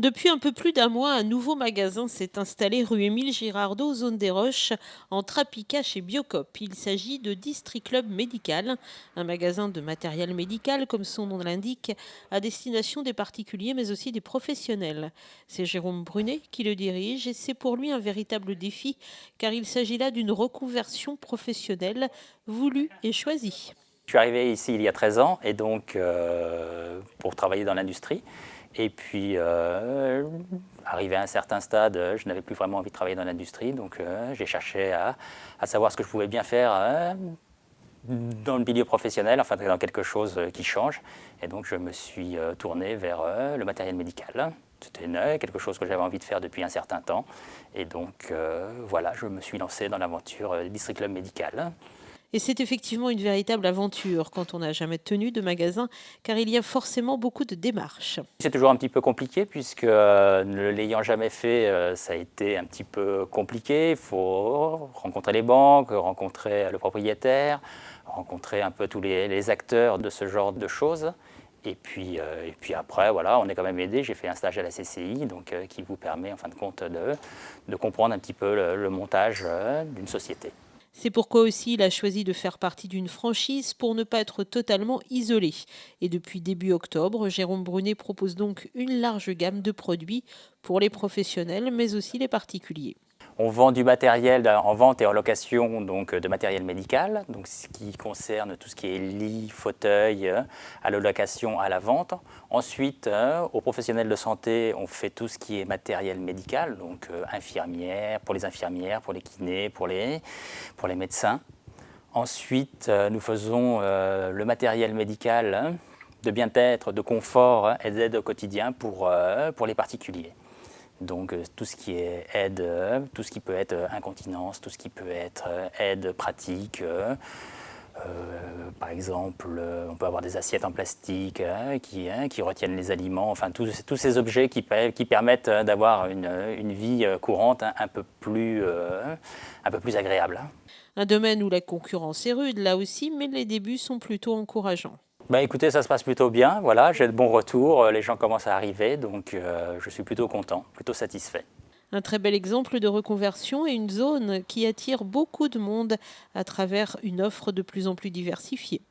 Depuis un peu plus d'un mois, un nouveau magasin s'est installé rue Émile Girardot, zone des Roches, en Trapica chez Biocop. Il s'agit de District Club Médical, un magasin de matériel médical, comme son nom l'indique, à destination des particuliers mais aussi des professionnels. C'est Jérôme Brunet qui le dirige et c'est pour lui un véritable défi car il s'agit là d'une reconversion professionnelle voulue et choisie. Je suis arrivé ici il y a 13 ans et donc pour travailler dans l'industrie. Et puis, arrivé à un certain stade, je n'avais plus vraiment envie de travailler dans l'industrie, donc j'ai cherché à savoir ce que je pouvais bien faire dans le milieu professionnel, enfin dans quelque chose qui change. Et donc je me suis tourné vers le matériel médical. C'était quelque chose que j'avais envie de faire depuis un certain temps. Et donc voilà, je me suis lancé dans l'aventure District Club Médical. Et c'est effectivement une véritable aventure quand on n'a jamais tenu de magasin, car il y a forcément beaucoup de démarches. C'est toujours un petit peu compliqué puisque ne l'ayant jamais fait, ça a été un petit peu compliqué. Il faut rencontrer les banques, rencontrer le propriétaire, rencontrer un peu tous les acteurs de ce genre de choses. Et puis après, voilà, on est quand même aidé. J'ai fait un stage à la CCI, donc, qui vous permet en fin de compte de comprendre un petit peu le montage d'une société. C'est pourquoi aussi il a choisi de faire partie d'une franchise pour ne pas être totalement isolé. Et depuis début octobre, Jérôme Brunet propose donc une large gamme de produits pour les professionnels, mais aussi les particuliers. On vend du matériel en vente et en location, donc de matériel médical, donc ce qui concerne tout ce qui est lit, fauteuil, à la location, à la vente. Ensuite, aux professionnels de santé, on fait tout ce qui est matériel médical, donc infirmières, pour les kinés, pour les médecins. Ensuite, nous faisons le matériel médical de bien-être, de confort et d'aide au quotidien pour les particuliers. Donc tout ce qui est aide, tout ce qui peut être incontinence, tout ce qui peut être aide pratique. Par exemple, on peut avoir des assiettes en plastique qui retiennent les aliments, enfin tous ces objets qui permettent d'avoir une vie courante un peu plus agréable. Un domaine où la concurrence est rude là aussi, mais les débuts sont plutôt encourageants. Bah écoutez, ça se passe plutôt bien, voilà, j'ai de bons retours, les gens commencent à arriver, donc je suis plutôt content, plutôt satisfait. Un très bel exemple de reconversion et une zone qui attire beaucoup de monde à travers une offre de plus en plus diversifiée.